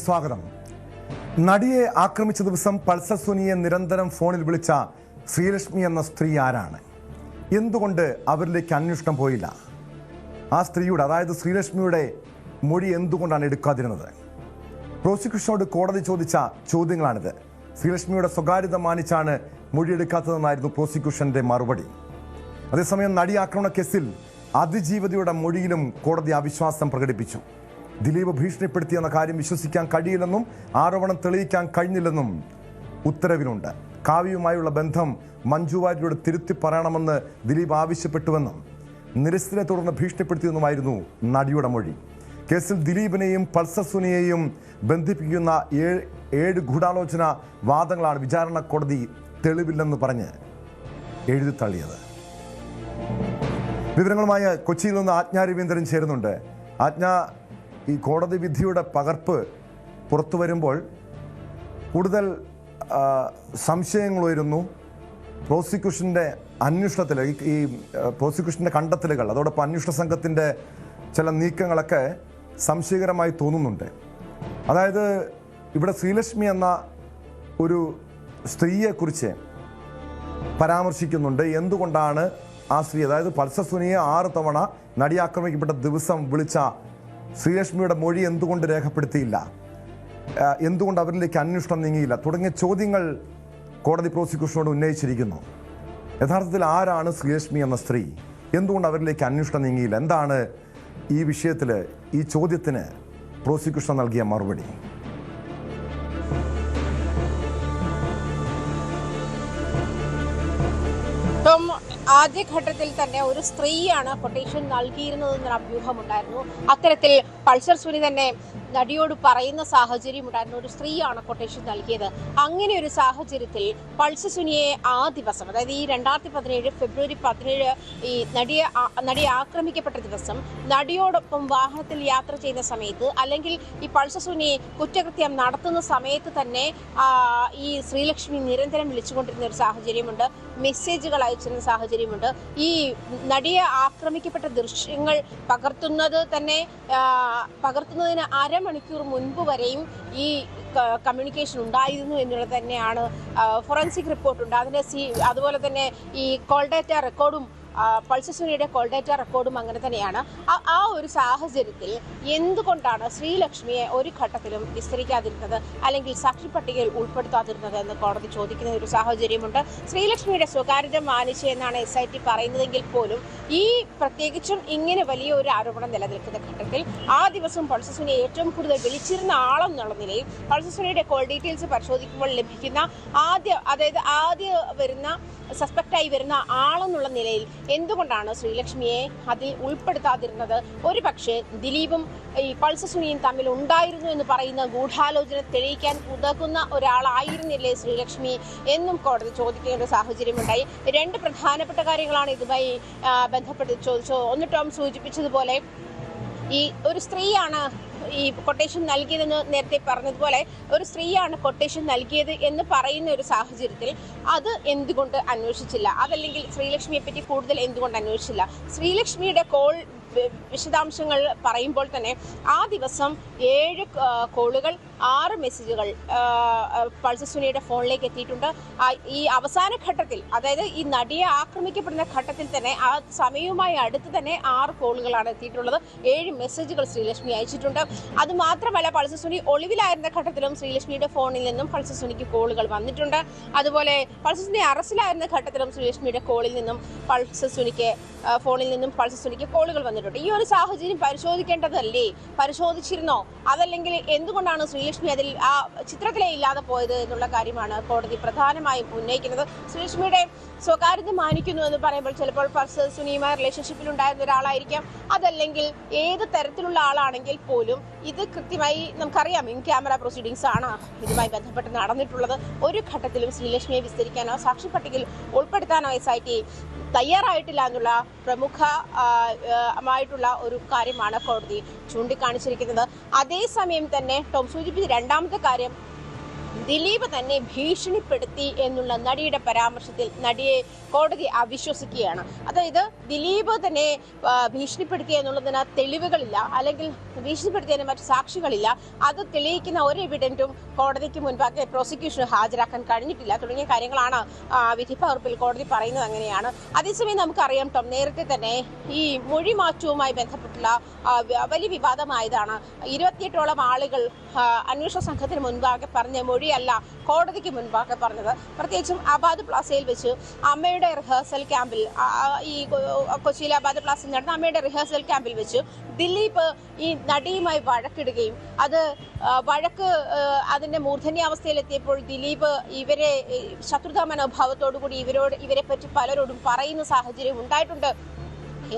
സ്വാഗതം. നടിയെ ആക്രമിച്ച ദിവസം പൾസർ സുനിയെ നിരന്തരം ഫോണിൽ വിളിച്ച ശ്രീലക്ഷ്മി എന്ന സ്ത്രീ ആരാണ്? എന്തുകൊണ്ട് അവരിലേക്ക് അന്വേഷണം പോയില്ല? ആ സ്ത്രീയുടെ, അതായത് ശ്രീലക്ഷ്മിയുടെ മൊഴി എന്തുകൊണ്ടാണ് എടുക്കാതിരുന്നത്? പ്രോസിക്യൂഷനോട് കോടതി ചോദിച്ച ചോദ്യങ്ങളാണിത്. ശ്രീലക്ഷ്മിയുടെ സ്വകാര്യത മാനിച്ചാണ് മൊഴിയെടുക്കാത്തതെന്നായിരുന്നു പ്രോസിക്യൂഷന്റെ മറുപടി. അതേസമയം നടി ആക്രമണ കേസിൽ അതിജീവിതയുടെ മൊഴിയിലും കോടതി അവിശ്വാസം പ്രകടിപ്പിച്ചു. ദിലീപ് ഭീഷണിപ്പെടുത്തിയെന്ന കാര്യം വിശ്വസിക്കാൻ കഴിയില്ലെന്നും ആരോപണം തെളിയിക്കാൻ കഴിഞ്ഞില്ലെന്നും ഉത്തരവിലുണ്ട്. കാവ്യയുമായുള്ള ബന്ധം മഞ്ജു വാര്യരോട് തിരുത്തി പറയണമെന്ന് ദിലീപ് ആവശ്യപ്പെട്ടുവെന്നും നിരസിനെ തുടർന്ന് ഭീഷണിപ്പെടുത്തിയെന്നുമായിരുന്നു നടിയുടെ മൊഴി. കേസിൽ ദിലീപിനെയും പൾസർ സുനിയെയും ബന്ധിപ്പിക്കുന്ന ഏഴ് ഗൂഢാലോചന വാദങ്ങളാണ് വിചാരണ കോടതി തെളിവില്ലെന്ന് പറഞ്ഞ് എഴുതി തള്ളിയത്. വിവരങ്ങളുമായി കൊച്ചിയിൽ നിന്ന് ആജ്ഞ രവീന്ദ്രൻ ചേരുന്നുണ്ട്. ആജ്ഞ, ഈ കോടതി വിധിയുടെ പകർപ്പ് പുറത്തു വരുമ്പോൾ കൂടുതൽ സംശയങ്ങൾ ഉയരുന്നു. പ്രോസിക്യൂഷൻ്റെ അന്വേഷണത്തിൽ ഈ പ്രോസിക്യൂഷൻ്റെ കണ്ടെത്തലുകൾ, അതോടൊപ്പം അന്വേഷണ സംഘത്തിൻ്റെ ചില നീക്കങ്ങളൊക്കെ സംശയകരമായി തോന്നുന്നുണ്ട്. അതായത് ഇവിടെ ശ്രീലക്ഷ്മി എന്ന ഒരു സ്ത്രീയെക്കുറിച്ച് പരാമർശിക്കുന്നുണ്ട്. എന്തുകൊണ്ടാണ് ആ സ്ത്രീ, അതായത് പൾസർ സുനിയെ 6 തവണ നടി ആക്രമിക്കപ്പെട്ട ദിവസം വിളിച്ച ശ്രീലക്ഷ്മിയുടെ മൊഴി എന്തുകൊണ്ട് രേഖപ്പെടുത്തിയില്ല? എന്തുകൊണ്ട് അവരിലേക്ക് അന്വേഷണം നീങ്ങിയില്ല? തുടങ്ങിയ ചോദ്യങ്ങൾ കോടതി പ്രോസിക്യൂഷനോട് ഉന്നയിച്ചിരിക്കുന്നു. യഥാർത്ഥത്തിൽ ആരാണ് ശ്രീലക്ഷ്മി എന്ന സ്ത്രീ? എന്തുകൊണ്ട് അവരിലേക്ക് അന്വേഷണം നീങ്ങിയില്ല? എന്താണ് ഈ വിഷയത്തിൽ, ഈ ചോദ്യത്തിന് പ്രോസിക്യൂഷൻ നൽകിയ മറുപടി? ആദ്യഘട്ടത്തിൽ തന്നെ ഒരു സ്ത്രീയാണ് കൊട്ടേഷൻ നൽകിയിരുന്നതെന്നൊരു അഭ്യൂഹമുണ്ടായിരുന്നു. അത്തരത്തിൽ പൾസർ സുനി തന്നെ നടിയോട് പറയുന്ന സാഹചര്യം ഉണ്ടായിരുന്നു, ഒരു സ്ത്രീയാണ് കൊട്ടേഷൻ നൽകിയത്. അങ്ങനെ ഒരു സാഹചര്യത്തിൽ പൾസർ സുനിയെ ആ ദിവസം, അതായത് ഈ 2017 ഫെബ്രുവരി 17 ഈ നടിയെ ആക്രമിക്കപ്പെട്ട ദിവസം നടിയോടൊപ്പം വാഹനത്തിൽ യാത്ര ചെയ്യുന്ന സമയത്ത്, അല്ലെങ്കിൽ ഈ പൾസർ സുനി കുറ്റകൃത്യം നടത്തുന്ന സമയത്ത് തന്നെ ഈ ശ്രീലക്ഷ്മി നിരന്തരം വിളിച്ചുകൊണ്ടിരുന്ന ഒരു സാഹചര്യമുണ്ട്. മെസ്സേജുകൾ അയച്ചിരുന്ന സാഹചര്യമുണ്ട്. ഈ നടിയെ ആക്രമിക്കപ്പെട്ട ദൃശ്യങ്ങൾ പകർത്തുന്നതിന് അരമണിക്കൂർ മുൻപ് വരെയും ഈ കമ്മ്യൂണിക്കേഷൻ ഉണ്ടായിരുന്നു എന്നുള്ളത് തന്നെയാണ് ഫോറൻസിക് റിപ്പോർട്ടുണ്ട്. അതുപോലെ തന്നെ ഈ കോൾ ഡാറ്റ റെക്കോർഡും, പൾസർ സുനിയുടെ കോൾ ഡാറ്റ റെക്കോർഡും അങ്ങനെ തന്നെയാണ്. ആ ഒരു സാഹചര്യത്തിൽ എന്തുകൊണ്ടാണ് ശ്രീലക്ഷ്മിയെ ഒരു ഘട്ടത്തിലും വിസ്തരിക്കാതിരുന്നത്, അല്ലെങ്കിൽ സാക്ഷി പട്ടികയിൽ ഉൾപ്പെടുത്താതിരുന്നത് എന്ന് കോടതി ചോദിക്കുന്ന ഒരു സാഹചര്യമുണ്ട്. ശ്രീലക്ഷ്മിയുടെ സ്വകാര്യത മാനിച്ച് എന്നാണ് SIT പറയുന്നതെങ്കിൽ പോലും ഈ പ്രത്യേകിച്ചും ഇങ്ങനെ വലിയ ഒരു ആരോപണം നിലനിൽക്കുന്ന ഘട്ടത്തിൽ ആ ദിവസം പൾസർ സുനിയെ ഏറ്റവും കൂടുതൽ വിളിച്ചിരുന്ന ആളെന്നുള്ള നിലയിൽ പൾസർ സുനിയുടെ കോൾ ഡീറ്റെയിൽസ് പരിശോധിക്കുമ്പോൾ ലഭിക്കുന്ന ആദ്യ വരുന്ന സസ്പെക്റ്റായി വരുന്ന ആളെന്നുള്ള നിലയിൽ എന്തുകൊണ്ടാണ് ശ്രീലക്ഷ്മിയെ അതിൽ ഉൾപ്പെടുത്താതിരുന്നത്? ഒരു പക്ഷേ ദിലീപും ഈ പൾസർ സുനിയും തമ്മിൽ ഉണ്ടായിരുന്നു എന്ന് പറയുന്ന ഗൂഢാലോചന തെളിയിക്കാൻ ഉതകുന്ന ഒരാളായിരുന്നില്ലേ ശ്രീലക്ഷ്മി എന്നും കോടതി ചോദിക്കുന്ന ഒരു സാഹചര്യമുണ്ടായി. 2 പ്രധാനപ്പെട്ട കാര്യങ്ങളാണ് ഇതുമായി ബന്ധപ്പെട്ട് ചോദിച്ചത്. ഒന്ന്, ടോം സൂചിപ്പിച്ചതുപോലെ ഈ ഒരു സ്ത്രീയാണ് ഈ കൊട്ടേഷൻ നൽകിയതെന്ന് നേരത്തെ പറഞ്ഞതുപോലെ ഒരു സ്ത്രീയാണ് കൊട്ടേഷൻ നൽകിയത് എന്ന് പറയുന്ന ഒരു സാഹചര്യത്തിൽ അത് എന്തുകൊണ്ട് അന്വേഷിച്ചില്ല? അതല്ലെങ്കിൽ ശ്രീലക്ഷ്മിയെ പറ്റി കൂടുതൽ എന്തുകൊണ്ട് അന്വേഷിച്ചില്ല? ശ്രീലക്ഷ്മിയുടെ കോൾ വിശദാംശങ്ങൾ പറയുമ്പോൾ തന്നെ ആ ദിവസം 7 കോളുകൾ, 6 മെസ്സേജുകൾ പൾസർ സുനിയുടെ ഫോണിലേക്ക് എത്തിയിട്ടുണ്ട്. ഈ അവസാന ഘട്ടത്തിൽ, അതായത് ഈ നടിയെ ആക്രമിക്കപ്പെടുന്ന ഘട്ടത്തിൽ തന്നെ ആ സമയവുമായി അടുത്ത് തന്നെ 6 കോളുകളാണ് എത്തിയിട്ടുള്ളത്. 7 മെസ്സേജുകൾ ശ്രീലക്ഷ്മി അയച്ചിട്ടുണ്ട്. അത് മാത്രമല്ല, പൾസർ സുനി ഒളിവിലായിരുന്ന ഘട്ടത്തിലും ശ്രീലക്ഷ്മിയുടെ ഫോണിൽ നിന്നും പൾസർ സുനിക്ക് കോളുകൾ വന്നിട്ടുണ്ട്. അതുപോലെ പൾസർ സുനി അറസ്റ്റിലായിരുന്ന ഘട്ടത്തിലും ശ്രീലക്ഷ്മിയുടെ ഫോണിൽ നിന്നും പൾസർ സുനിക്ക് കോളുകൾ വന്നിട്ടുണ്ട്. ഈ ഒരു സാഹചര്യം പരിശോധിക്കേണ്ടതല്ലേ? പരിശോധിച്ചിരുന്നോ? അതല്ലെങ്കിൽ എന്തുകൊണ്ടാണ് ശ്രീലക്ഷ്മി അതിൽ ആ ചിത്രത്തിലേ ഇല്ലാതെ പോയത് എന്നുള്ള കാര്യമാണ് കോടതി പ്രധാനമായും ഉന്നയിക്കുന്നത്. ശ്രീലക്ഷ്മിയുടെ സ്വകാര്യത മാനിക്കുന്നു എന്ന് പറയുമ്പോൾ ചിലപ്പോൾ പൾസർ സുനിയുമായി റിലേഷൻഷിപ്പിൽ ഉണ്ടായിരുന്ന ഒരാളായിരിക്കാം, അതല്ലെങ്കിൽ ഏത് തരത്തിലുള്ള ആളാണെങ്കിൽ പോലും ഇത് കൃത്യമായി നമുക്കറിയാം ഇൻ ക്യാമറ പ്രൊസീഡിങ്സ് ആണ് ഇതുമായി ബന്ധപ്പെട്ട് നടന്നിട്ടുള്ളത്. ഒരു ഘട്ടത്തിലും ശ്രീലക്ഷ്മിയെ വിസ്തരിക്കാനോ സാക്ഷി പട്ടികയിൽ ഉൾപ്പെടുത്താനോ SIT തയ്യാറായിട്ടില്ല എന്നുള്ള പ്രമുഖമായിട്ടുള്ള ഒരു കാര്യമാണ് കോടതി ചൂണ്ടിക്കാണിച്ചിരിക്കുന്നത്. അതേസമയം തന്നെ ടോം സൂചിപ്പിച്ച രണ്ടാമത്തെ കാര്യം, ദിലീപ് തന്നെ ഭീഷണിപ്പെടുത്തി എന്നുള്ള നടിയുടെ പരാമർശത്തിൽ നടിയെ കോടതി അവിശ്വസിക്കുകയാണ്. അതായത് ദിലീപ് തന്നെ ഭീഷണിപ്പെടുത്തി എന്നുള്ളതിന് തെളിവുകളില്ല, അല്ലെങ്കിൽ ഭീഷണിപ്പെടുത്തിയതിന് മറ്റു സാക്ഷികളില്ല, അത് തെളിയിക്കുന്ന ഒരു എവിഡൻറ്റും കോടതിക്ക് മുൻപാകെ പ്രോസിക്യൂഷന് ഹാജരാക്കാൻ കഴിഞ്ഞിട്ടില്ല തുടങ്ങിയ കാര്യങ്ങളാണ് വിധിപ്പകർപ്പിൽ കോടതി പറയുന്നത്. അങ്ങനെയാണ്. അതേസമയം നമുക്കറിയാം ടോം, നേരത്തെ തന്നെ ഈ മൊഴി മാറ്റവുമായി ബന്ധപ്പെട്ടുള്ള വലിയ വിവാദമായതാണ്. 28ഓളം ആളുകൾ അന്വേഷണ സംഘത്തിന് മുൻപാകെ പറഞ്ഞ മൊഴിയല്ല കോടതിക്ക് മുൻപാകെ പറഞ്ഞത്. പ്രത്യേകിച്ചും അബാദ് പ്ലാസയിൽ വെച്ച് അമ്മയുടെ റിഹേഴ്സൽ ക്യാമ്പിൽ, ഈ കൊച്ചിയിലെ അബാദ് പ്ലാസയിൽ നടന്ന അമ്മയുടെ റിഹേഴ്സൽ ക്യാമ്പിൽ വെച്ച് ദിലീപ് ഈ നടിയുമായി വഴക്കിടുകയും വഴക്ക് അതിന്റെ മൂർധന്യാവസ്ഥയിലെത്തിയപ്പോൾ ദിലീപ് ഇവരെ ശത്രുതാ മനോഭാവത്തോടുകൂടി ഇവരെ പറ്റി പലരോടും പറയുന്ന സാഹചര്യം ഉണ്ടായിട്ടുണ്ട്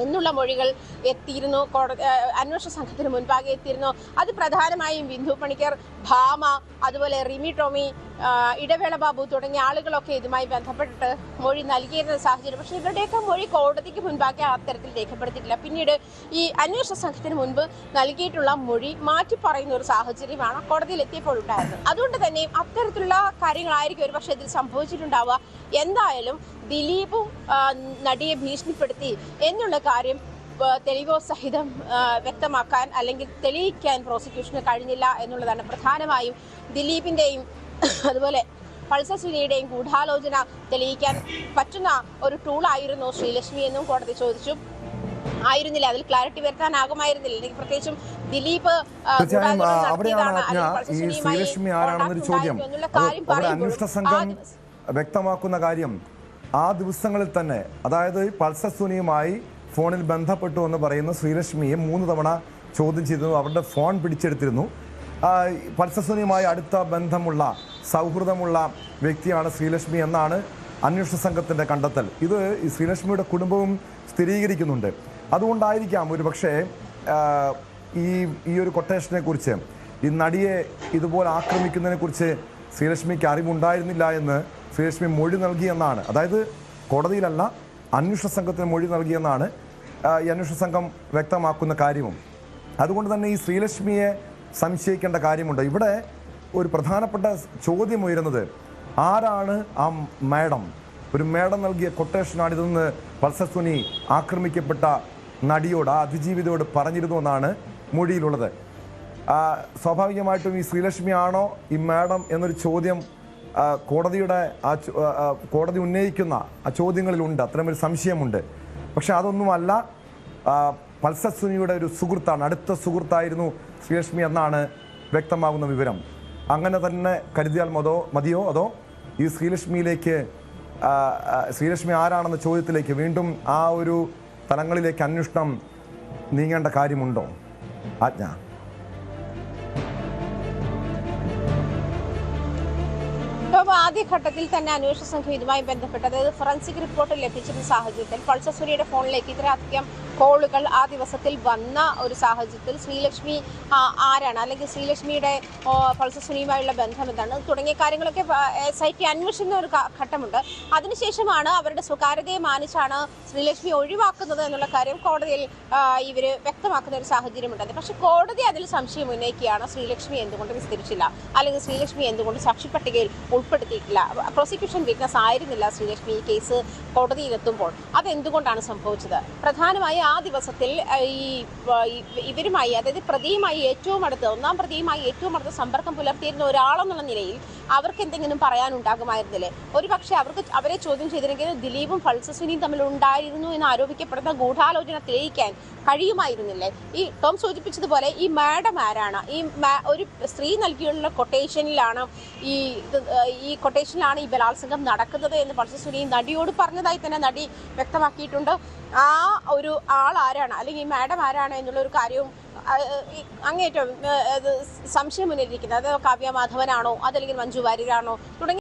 എന്നുള്ള മൊഴികൾ എത്തിയിരുന്നു. അന്വേഷണ സംഘത്തിന് മുൻപാകെ എത്തിയിരുന്നു. അത് പ്രധാനമായും ബിന്ദു പണിക്കർ, ഭാമ, അതുപോലെ റിമി ടോമി, ഇടവേള ബാബു തുടങ്ങിയ ആളുകളൊക്കെ ഇതുമായി ബന്ധപ്പെട്ടിട്ട് മൊഴി നൽകിയിരുന്ന സാഹചര്യം. പക്ഷേ ഇവരുടെയൊക്കെ മൊഴി കോടതിക്ക് മുൻപാകെ അത്തരത്തിൽ രേഖപ്പെടുത്തിയിട്ടില്ല. പിന്നീട് ഈ അന്വേഷണ സംഘത്തിന് മുൻപ് നൽകിയിട്ടുള്ള മൊഴി മാറ്റി പറയുന്ന ഒരു സാഹചര്യമാണ് കോടതിയിൽ എത്തിയപ്പോൾ ഉണ്ടായിരുന്നത്. അതുകൊണ്ട് തന്നെ അത്തരത്തിലുള്ള കാര്യങ്ങളായിരിക്കും ഒരു പക്ഷേ ഇതിൽ സംഭവിച്ചിട്ടുണ്ടാവുക. എന്തായാലും ദിലീപും നടിയെ ഭീഷണിപ്പെടുത്തി എന്നുള്ള കാര്യം തെളിവോ സഹിതം വ്യക്തമാക്കാൻ അല്ലെങ്കിൽ തെളിയിക്കാൻ പ്രോസിക്യൂഷന് കഴിഞ്ഞില്ല എന്നുള്ളതാണ്. പ്രധാനമായും ദിലീപിന്റെയും അതുപോലെ പൾസർ സുനിയുടെയും ഗൂഢാലോചന തെളിയിക്കാൻ പറ്റുന്ന ഒരു ടൂളായിരുന്നു ശ്രീലക്ഷ്മി എന്നും കോടതി ചോദിച്ചു. ആയിരുന്നില്ല, അതിൽ ക്ലാരിറ്റി വരുത്താനാകുമായിരുന്നില്ല. അല്ലെങ്കിൽ പ്രത്യേകിച്ചും ദിലീപ് അന്വേഷണ സംഘം വ്യക്തമാക്കുന്ന കാര്യം ആ ദിവസങ്ങളിൽ തന്നെ, അതായത് പൾസർ സുനിയുമായി ഫോണിൽ ബന്ധപ്പെട്ടു എന്ന് പറയുന്ന ശ്രീലക്ഷ്മിയെ 3 തവണ ചോദ്യം ചെയ്തിരുന്നു. അവരുടെ ഫോൺ പിടിച്ചെടുത്തിരുന്നു. പൾസർ സുനിയുമായി അടുത്ത ബന്ധമുള്ള സൗഹൃദമുള്ള വ്യക്തിയാണ് ശ്രീലക്ഷ്മി എന്നാണ് അന്വേഷണ സംഘത്തിൻ്റെ കണ്ടെത്തൽ. ഇത് ശ്രീലക്ഷ്മിയുടെ കുടുംബവും സ്ഥിരീകരിക്കുന്നുണ്ട്. അതുകൊണ്ടായിരിക്കാം ഒരു പക്ഷേ ഈ ഒരു കൊട്ടേഷനെ കുറിച്ച്, ഈ നടിയെ ഇതുപോലെ ആക്രമിക്കുന്നതിനെ കുറിച്ച് ശ്രീലക്ഷ്മിക്ക് അറിവുണ്ടായിരുന്നില്ല എന്ന് ശ്രീലക്ഷ്മി മൊഴി നൽകിയെന്നാണ്. അതായത് കോടതിയിലല്ല, അന്വേഷണ സംഘത്തിന് മൊഴി നൽകിയെന്നാണ് ഈ അന്വേഷണ സംഘം വ്യക്തമാക്കുന്ന കാര്യവും. അതുകൊണ്ട് തന്നെ ഈ ശ്രീലക്ഷ്മിയെ സംശയിക്കേണ്ട കാര്യമുണ്ട്. ഇവിടെ ഒരു പ്രധാനപ്പെട്ട ചോദ്യം ഉയരുന്നത്, ആരാണ് ആ മാഡം? ഒരു മാഡം നൽകിയ കൊട്ടേഷനാണിതെന്ന് പൾസർ സുനി ആക്രമിക്കപ്പെട്ട നടിയോട്, ആ അതിജീവിതയോട് പറഞ്ഞിരുന്നു എന്നാണ് മൊഴിയിലുള്ളത്. സ്വാഭാവികമായിട്ടും ഈ ശ്രീലക്ഷ്മി ആണോ ഈ മാഡം എന്നൊരു ചോദ്യം കോടതി ഉന്നയിക്കുന്ന ആ ചോദ്യങ്ങളിലുണ്ട്. അത്തരമൊരു സംശയമുണ്ട്. പക്ഷെ അതൊന്നുമല്ല, പൾസർ സുനിയുടെ ഒരു സുഹൃത്താണ്, അടുത്ത സുഹൃത്തായിരുന്നു ശ്രീലക്ഷ്മി എന്നാണ് വ്യക്തമാകുന്ന വിവരം. അങ്ങനെ തന്നെ കരുതിയാൽ മതിയോ അതോ ഈ ശ്രീലക്ഷ്മി ആരാണെന്ന ചോദ്യത്തിലേക്ക് വീണ്ടും ആ ഒരു തലങ്ങളിലേക്ക് അന്വേഷണം നീങ്ങേണ്ട കാര്യമുണ്ടോ? ആജ്ഞ. ആദ്യഘട്ടത്തിൽ തന്നെ അന്വേഷണ സംഘം ഇതുമായി ബന്ധപ്പെട്ട്, അതായത് ഫോറൻസിക് റിപ്പോർട്ട് ലഭിച്ചിരുന്ന സാഹചര്യത്തിൽ പൾസർ സുനിയുടെ ഫോണിലേക്ക് ഇത്രയധികം കോളുകൾ ആ ദിവസത്തിൽ വന്ന ഒരു സാഹചര്യത്തിൽ ശ്രീലക്ഷ്മി ആരാണ്, അല്ലെങ്കിൽ ശ്രീലക്ഷ്മിയുടെ പൾസർ സുനിയുമായുള്ള ബന്ധം എന്താണ് തുടങ്ങിയ കാര്യങ്ങളൊക്കെ SIT അന്വേഷിക്കുന്ന ഒരു ഘട്ടമുണ്ട്. അതിനുശേഷമാണ് അവരുടെ സ്വകാര്യതയെ മാനിച്ചാണ് ശ്രീലക്ഷ്മി ഒഴിവാക്കുന്നത് എന്നുള്ള കാര്യം കോടതിയിൽ ഇവർ വ്യക്തമാക്കുന്ന ഒരു സാഹചര്യമുണ്ടായത്. പക്ഷെ കോടതി അതിൽ സംശയം ഉന്നയിക്കുകയാണ്, ശ്രീലക്ഷ്മി എന്തുകൊണ്ട് വിസ്തരിച്ചില്ല, അല്ലെങ്കിൽ ശ്രീലക്ഷ്മി എന്തുകൊണ്ട് സാക്ഷിപ്പട്ടികയിൽ ഉൾപ്പെടുത്തിയിട്ടില്ല. പ്രോസിക്യൂഷൻ വിറ്റ്നസ് ആയിരുന്നില്ല ശ്രീലക്ഷ്മി ഈ കേസ് കോടതിയിലെത്തുമ്പോൾ. അതെന്തുകൊണ്ടാണ് സംഭവിച്ചത്? പ്രധാനമായി ആ ദിവസത്തിൽ ഇവരുമായി, അതായത് പ്രതിയുമായി ഏറ്റവും അടുത്ത്, ഒന്നാം പ്രതിയുമായി ഏറ്റവും അടുത്ത് സമ്പർക്കം പുലർത്തിയിരുന്ന ഒരാളെന്നുള്ള നിലയിൽ അവർക്ക് എന്തെങ്കിലും പറയാനുണ്ടാകുമായിരുന്നില്ലേ? ഒരുപക്ഷെ അവരെ ചോദ്യം ചെയ്തിരുന്നെങ്കിൽ ദിലീപും പൾസർ സുനിയും തമ്മിൽ ഉണ്ടായിരുന്നു എന്ന് ആരോപിക്കപ്പെടുന്ന ഗൂഢാലോചന തെളിയിക്കാൻ കഴിയുമായിരുന്നില്ലേ? ഈ ടോം സൂചിപ്പിച്ചതുപോലെ ഈ മാഡം ആരാണ്? ഒരു സ്ത്രീ നൽകിയുള്ള കൊട്ടേഷനിലാണ് ഈ ബലാത്സംഗം നടക്കുന്നത് എന്ന് പൾസർ സുനി നടിയോട് പറഞ്ഞതായി തന്നെ നടി വ്യക്തമാക്കിയിട്ടുണ്ട്. ആ ഒരു ആൾ ആരാണ്, അല്ലെങ്കിൽ ഈ മാഡം ആരാണ് എന്നുള്ള ഒരു കാര്യവും അങ്ങേറ്റം സംശയം മുന്നിലിരിക്കുന്നത്. അത് കാവ്യ മാധവനാണോ, അതല്ലെങ്കിൽ മഞ്ജു വാര്യരാണോ തുടങ്ങി